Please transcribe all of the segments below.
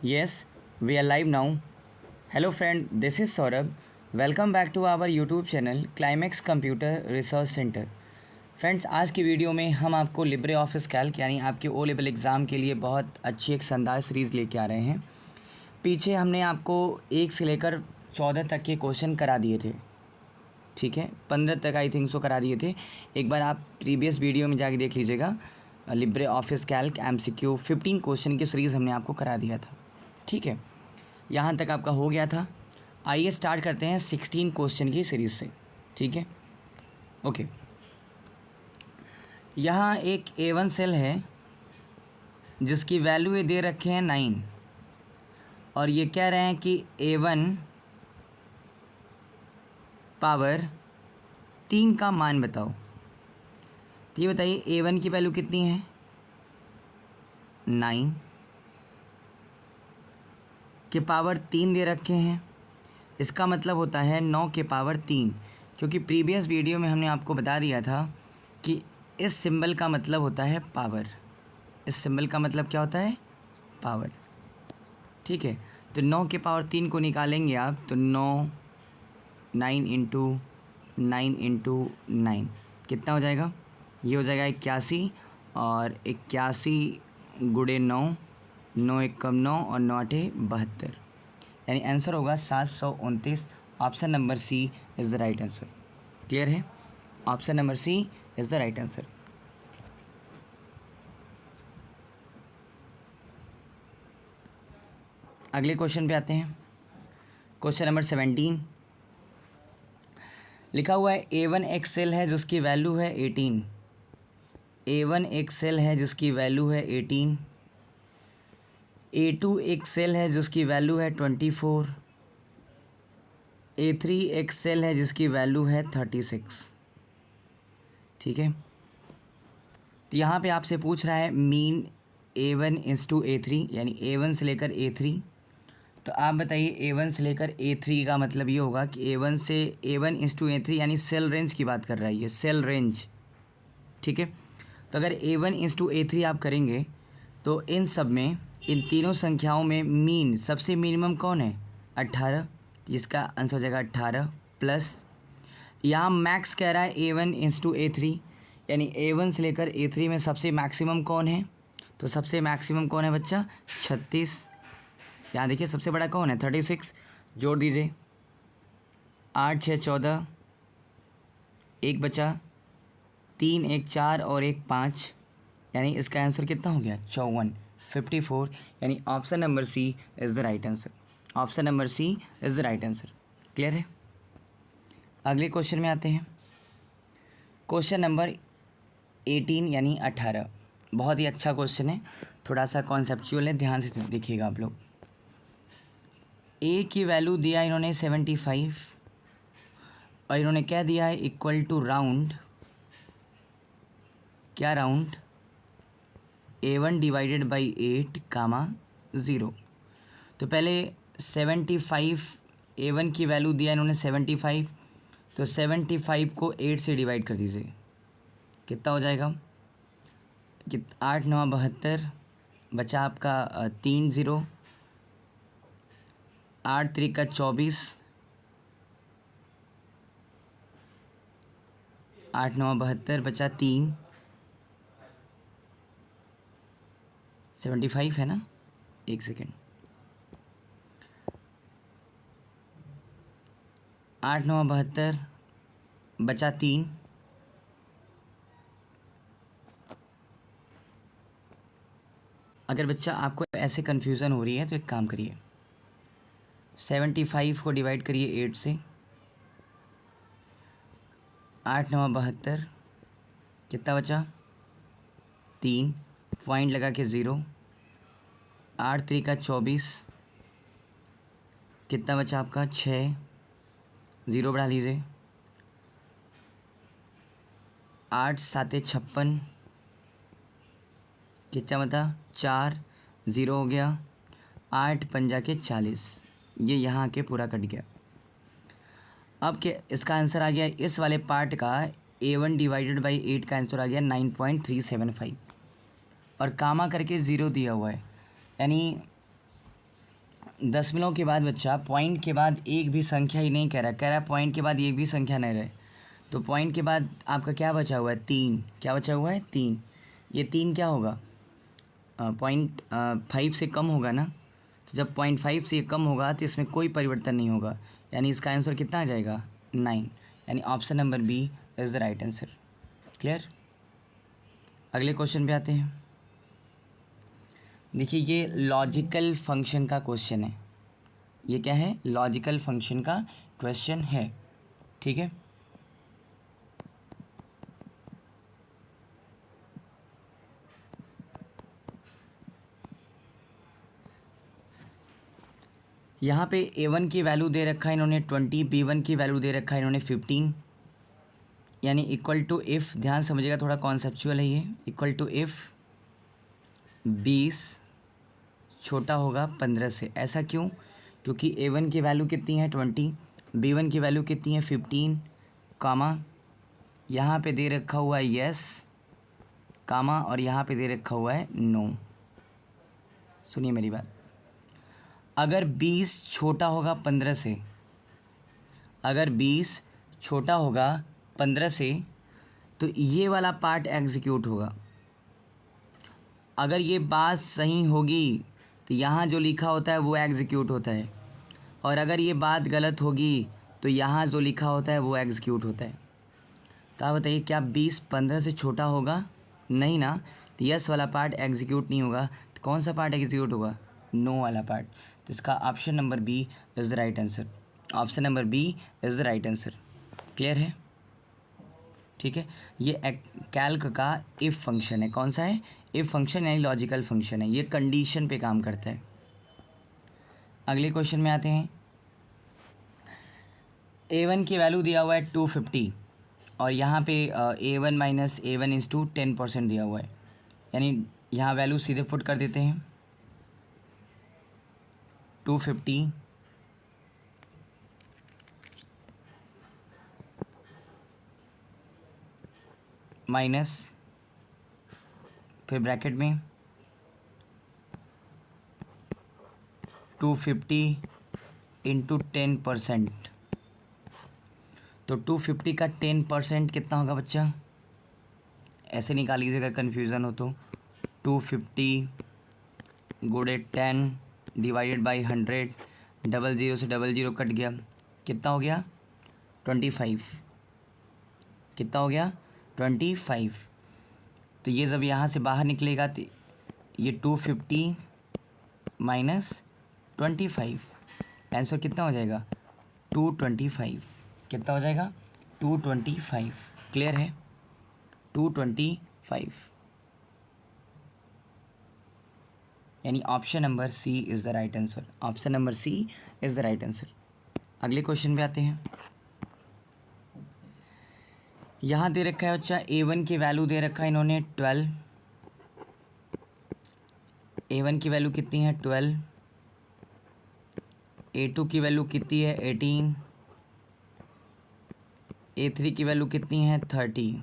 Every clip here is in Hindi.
Yes, we are live now. Hello, friend, this is Saurabh. Welcome back to our YouTube channel Climax Computer Research Center. Friends, आज की वीडियो में हम आपको लिब्रे ऑफिस कैल्क यानी आपके ओ लेवल एग्ज़ाम के लिए बहुत अच्छी एक शानदार सीरीज़ लेके आ रहे हैं। पीछे हमने आपको 1 से लेकर 14 तक के क्वेश्चन करा दिए थे, ठीक है, 15 तक आई थिंक सो करा दिए थे। एक बार आप प्रीवियस वीडियो में जाके देख लीजिएगा। Libre office Calc MCQ 15 question की सीरीज़ हमने आपको करा दिया था, ठीक है। यहाँ तक आपका हो गया था। आइए स्टार्ट करते हैं 16 क्वेश्चन की सीरीज़ से, ठीक है। ओके, यहाँ एक A1 सेल है जिसकी वैल्यू ये दे रखे हैं 9 और ये कह रहे हैं कि A1 पावर 3 का मान बताओ। तो ये बताइए A1 की वैल्यू कितनी है? 9 के पावर 3 दे रखे हैं। इसका मतलब होता है 9 के पावर 3, क्योंकि प्रीवियस वीडियो में हमने आपको बता दिया था कि इस सिंबल का मतलब होता है पावर। इस सिंबल का मतलब क्या होता है? पावर, ठीक है। तो 9 के पावर 3 को निकालेंगे आप तो 9 इंटू 9 कितना हो जाएगा? ये हो जाएगा 81 और 81 गुणे 9, 9 एक कम 9 और 9 8 72, यानी आंसर होगा 729। Option number C is the right answer. Clear है? Option number C is the right answer. अगले क्वेश्चन पे आते हैं। क्वेश्चन नंबर 17 लिखा हुआ है A1 एक सेल है जिसकी वैल्यू है 18। A1 एक सेल है जिसकी वैल्यू है 18। A2 एक सेल है जिसकी वैल्यू है 24। A3 एक सेल है जिसकी वैल्यू है 36, ठीक है। तो यहाँ पे आपसे पूछ रहा है मीन A1 इंटू A3, यानी A1 से लेकर A3। तो आप बताइए A1 से लेकर A3 का मतलब ये होगा कि A1 से A1 इंटू A3 यानी सेल रेंज की बात कर रहा है, ये सेल रेंज, ठीक है। तो अगर A1 इंटू A3 आप करेंगे तो इन सब में, इन तीनों संख्याओं में मीन सबसे मिनिमम कौन है? 18। इसका आंसर हो जाएगा 18 प्लस यहाँ मैक्स कह रहा है A1 इंटू A3, यानी A1 से लेकर A3 में सबसे मैक्सिमम कौन है? तो सबसे मैक्सिमम कौन है बच्चा? 36। यहाँ देखिए सबसे बड़ा कौन है? 36। जोड़ दीजिए, 8 6 14, एक बचा, 3 1 4 और 1 5, यानी इसका आंसर कितना हो गया? 54, यानी option number C is the right answer. Option number C is the right answer. Clear है? अगले क्वेश्चन में आते हैं। क्वेश्चन नंबर 18 यानी 18, बहुत ही अच्छा क्वेश्चन है, थोड़ा सा कॉन्सेप्चुअल है, ध्यान से देखिएगा आप लोग। ए की वैल्यू दिया इन्होंने 75 और इन्होंने क्या दिया है? इक्वल टू राउंड, क्या राउंड? A1 डिवाइडेड बाई 8 कामा 0। तो पहले 75, A1 की वैल्यू दिया इन्होंने 75, तो 75 को 8 से डिवाइड कर दीजिए, कितना हो जाएगा? 8 9 72, बचा आपका 3 0, 8 3 का 24, 8 9 72, बचा 3, 75 है ना? एक सेकेंड, 8 9 72, बचा 3, अगर बच्चा आपको ऐसे कन्फ्यूज़न हो रही है तो एक काम करिए, 75 को डिवाइड करिए 8 से, 8 9 72, कितना बचा? 3, पॉइंट लगा के 0, 8 3 का 24, कितना बचा आपका? 6, 0 बढ़ा लीजिए, 8 7 56, कितना बता? 4, 0 हो गया, 8 पंजा के 40, ये यहाँ के पूरा कट गया। अब क्या इसका आंसर आ गया? इस वाले पार्ट का A1 डिवाइडेड बाई 8 का आंसर आ गया 9.375 और कामा करके 0 दिया हुआ है, यानी दशमलव के बाद बच्चा पॉइंट के बाद एक भी संख्या ही नहीं कह रहा पॉइंट के बाद एक भी संख्या नहीं रहे, तो पॉइंट के बाद आपका क्या बचा हुआ है, 3। क्या बचा हुआ है, 3। ये 3 क्या होगा, 0.5 से कम होगा ना। तो जब 0.5 से कम होगा तो इसमें कोई परिवर्तन नहीं होगा, यानी इसका आंसर कितना आ जाएगा, 9। यानी option number B is the right answer. Clear. अगले क्वेश्चन पे आते हैं। देखिए ये लॉजिकल फंक्शन का क्वेश्चन है। ये क्या है, लॉजिकल फंक्शन का क्वेश्चन है। ठीक है, यहाँ पे a1 की वैल्यू दे रखा है इन्होंने 20, b1 की वैल्यू दे रखा है इन्होंने 15, यानी इक्वल टू इफ़, ध्यान समझिएगा थोड़ा कॉन्सेप्चुअल है ये, इक्वल टू इफ़ 20 छोटा होगा 15 से। ऐसा क्यों, क्योंकि a1 की वैल्यू कितनी है 20, b1 की वैल्यू कितनी है 15, कामा यहाँ पे दे रखा हुआ है यस, कामा और यहाँ पे दे रखा हुआ है नो। सुनिए मेरी बात, अगर 20 छोटा होगा 15 से, अगर 20 छोटा होगा 15 से, तो ये वाला पार्ट एग्जीक्यूट होगा। अगर ये बात सही होगी तो यहाँ जो लिखा होता है वो एग्जीक्यूट होता है, और अगर ये बात गलत होगी तो यहाँ जो लिखा होता है वो एग्जीक्यूट होता है। तो आप बताइए क्या 20 15 से छोटा होगा, नहीं ना, तो यस वाला पार्ट एग्जीक्यूट नहीं होगा। तो कौन सा पार्ट एग्जीक्यूट होगा, नो वाला पार्ट। तो इसका option number B is the right answer. Option number B is the right answer. Clear है। ठीक है, ये कैल्क का इफ़ फंक्शन है। कौन सा है, इफ़ फंक्शन, यानी लॉजिकल फंक्शन है। ये कंडीशन पे काम करता है। अगले क्वेश्चन में आते हैं। a1 की वैल्यू दिया हुआ है 250 और यहाँ पे a1 minus a1 is to 10% दिया हुआ है, यानी यहाँ वैल्यू सीधे पुट कर देते हैं। 250 माइनस, फिर ब्रैकेट में 250 इंटू 10%। तो 250 का 10% कितना होगा बच्चा, ऐसे निकाल लीजिए अगर कन्फ्यूज़न हो तो। 250 गुणे 10 डिवाइडेड बाई 100, डबल ज़ीरो से डबल ज़ीरो कट गया, कितना हो गया 25। कितना हो गया 25। तो ये जब यहाँ से बाहर निकलेगा तो ये 250 माइनस 25, आंसर कितना हो जाएगा 225। कितना हो जाएगा 225। क्लियर है, 225, यानी option number C is the right answer. Option number C is the right answer. अगले क्वेश्चन पे आते हैं। यहाँ दे रखा है बच्चा a1 की वैल्यू दे रखा है इन्होंने 12, a1 की वैल्यू कितनी है 12, a2 की वैल्यू कितनी है 18, a3 की वैल्यू कितनी है 30।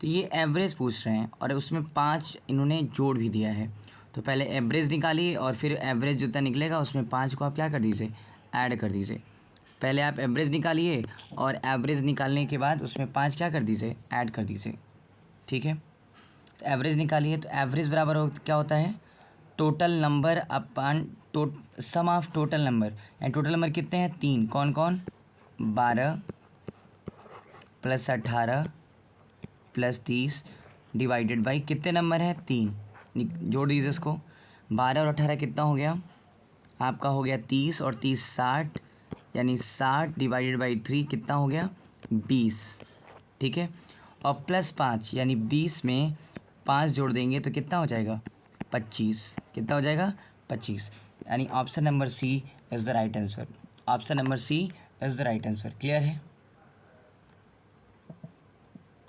तो ये एवरेज पूछ रहे हैं और उसमें 5 इन्होंने जोड़ भी दिया है। तो पहले एवरेज निकालिए और फिर एवरेज जितना निकलेगा उसमें 5 को आप क्या कर दीजिए, ऐड कर दीजिए। पहले आप एवरेज निकालिए और एवरेज निकालने के बाद उसमें 5 क्या कर दीजिए, ऐड कर दीजिए। ठीक है, तो एवरेज निकालिए, तो एवरेज बराबर क्या होता है, total number upon sum of total number. And total number कितने हैं 3, कौन कौन, 12 प्लस 18 प्लस 30 डिवाइडेड बाई कितने नंबर है 3, जोड़ दीजिए इसको। 12 और 18 कितना हो गया आपका, हो गया 30 और 30 60, यानी 60 डिवाइडेड बाई 3 कितना हो गया 20। ठीक है, और प्लस 5 यानी 20 में 5 जोड़ देंगे तो कितना हो जाएगा 25। कितना हो जाएगा 25, यानी option number C is the right answer. Option number C is the right answer. Clear है,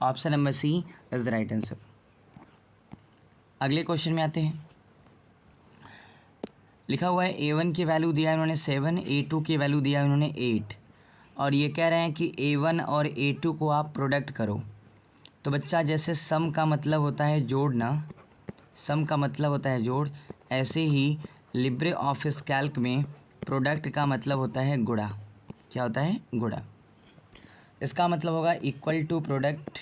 option number C is the right answer. अगले क्वेश्चन में आते हैं। लिखा हुआ है a1 की वैल्यू दिया है इन्होंने 7, a2 की वैल्यू दिया है इन्होंने 8, और ये कह रहे हैं कि a1 और a2 को आप प्रोडक्ट करो। तो बच्चा जैसे सम का मतलब होता है जोड़ना, सम का मतलब होता है जोड़, ऐसे ही लिब्रे ऑफिस कैल्क में प्रोडक्ट का मतलब होता है गुणा। क्या होता है? गुणा। इसका मतलब होगा equal to product,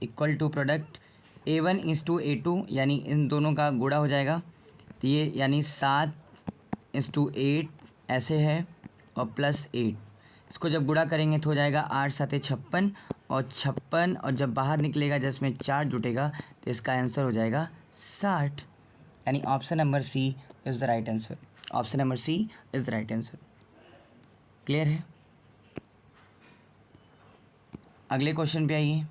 equal to product A1:A2, यानी इन दोनों का गुणा हो जाएगा। तो ये यानी 7:8 ऐसे है और +8। इसको जब गुणा करेंगे तो हो जाएगा 8 7 56, और 56 और जब बाहर निकलेगा जिसमें 4 जुटेगा तो इसका आंसर हो जाएगा 60। यानी option number C is the right answer. Option number C is the right answer. Clear है? अगले क्वेश्चन पे आइए।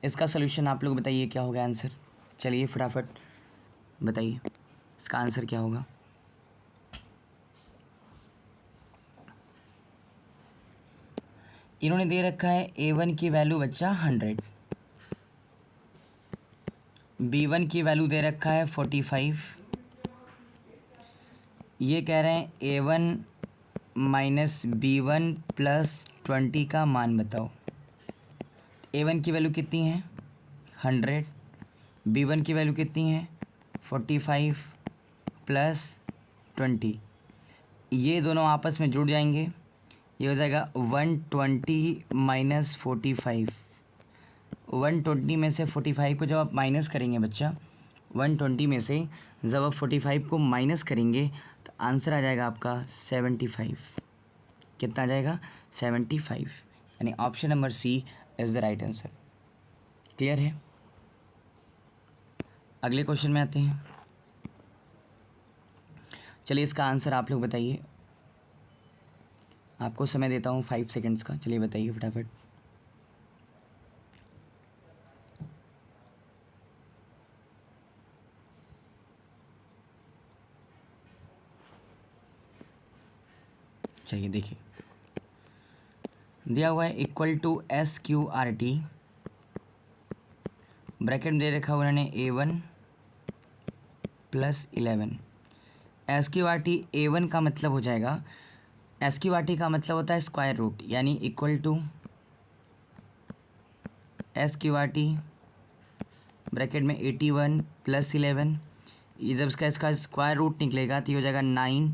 इसका सोल्यूशन आप लोग बताइए क्या होगा आंसर। चलिए फटाफट बताइए इसका आंसर क्या होगा। इन्होंने दे रखा है A1 की वैल्यू बच्चा 100, B1 की वैल्यू दे रखा है 45। ये कह रहे हैं A1 माइनस B1 प्लस 20 का मान बताओ। A1 की वैल्यू कितनी है? 100। B1 की वैल्यू कितनी है? 45 प्लस 20। ये दोनों आपस में जुड़ जाएंगे, ये हो जाएगा 120 माइनस 45। 120 में से 45 को जब आप माइनस करेंगे बच्चा, 120 में से जब आप 45 को माइनस करेंगे तो आंसर आ जाएगा आपका 75। कितना आ जाएगा? 75। यानी option number C is the right answer. Clear है? अगले क्वेश्चन में आते हैं। चलिए इसका आंसर आप लोग बताइए। आपको समय देता हूँ 5 सेकंड्स का। चलिए बताइए फटाफट। चलिए देखिए, दिया हुआ है इक्वल टू SQRT, ब्रैकेट में दे रखा हुआ उन्होंने A1 + 11। SQRT A1 का मतलब हो जाएगा, SQRT का मतलब होता है स्क्वायर रूट, यानी इक्वल टू SQRT ब्रैकेट में 81 + 11। ये जब इसका स्क्वायर रूट निकलेगा तो ये हो जाएगा 9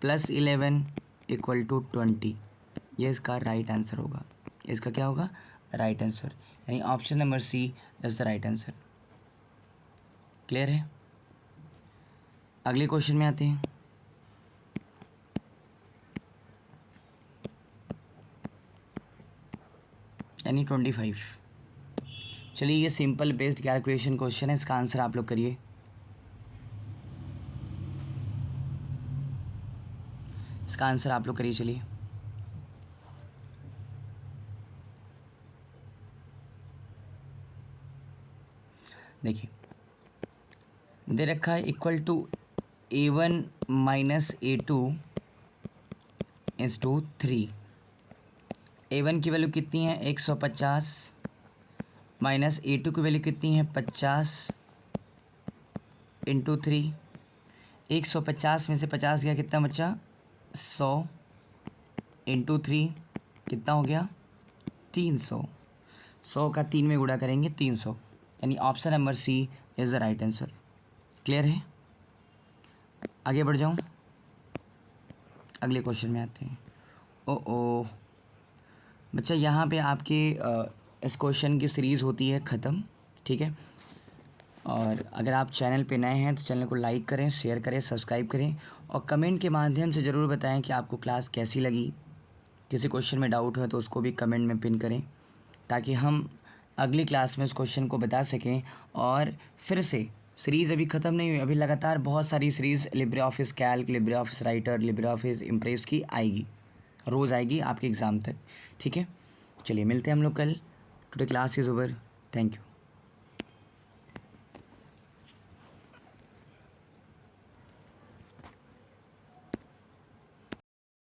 + 11 = 20। ये इसका राइट आंसर होगा। इसका क्या होगा? Right answer. यानी option number C is the right answer. Clear है? अगले क्वेश्चन में आते हैं। यानी 25। चलिए ये सिंपल बेस्ड कैलकुलेशन क्वेश्चन है, इसका आंसर आप लोग करिए। इसका आंसर आप लोग करिए। चलिए देखिए, दे रखा है equal to A1 minus A2 = 3। A1 की वैल्यू कितनी है? 150 माइनस A2 की वैल्यू कितनी है? 50 × 3। 150 में से 50 गया, कितना बचा? 100 × 3 कितना हो गया? 300। 100 का 3 में गुणा करेंगे 300। यानी option number C is the right answer. Clear है? आगे बढ़ जाऊँ, अगले क्वेश्चन में आते हैं। ओ बच्चा, यहाँ पे आपके इस क्वेश्चन की सीरीज़ होती है ख़त्म। ठीक है, और अगर आप चैनल पे नए हैं तो चैनल को लाइक करें, शेयर करें, सब्सक्राइब करें, और कमेंट के माध्यम से ज़रूर बताएं कि आपको क्लास कैसी लगी। किसी क्वेश्चन में डाउट हो तो उसको भी कमेंट में पिन करें, ताकि हम अगली क्लास में उस क्वेश्चन को बता सकें। और फिर से सीरीज़ अभी ख़त्म नहीं हुई, अभी लगातार बहुत सारी series Libre office Calc, Libre office writer, Libre office impress की आएगी, रोज़ आएगी आपके एग्ज़ाम तक। ठीक है, चलिए मिलते हैं हम लोग कल। Today class is over. Thank you.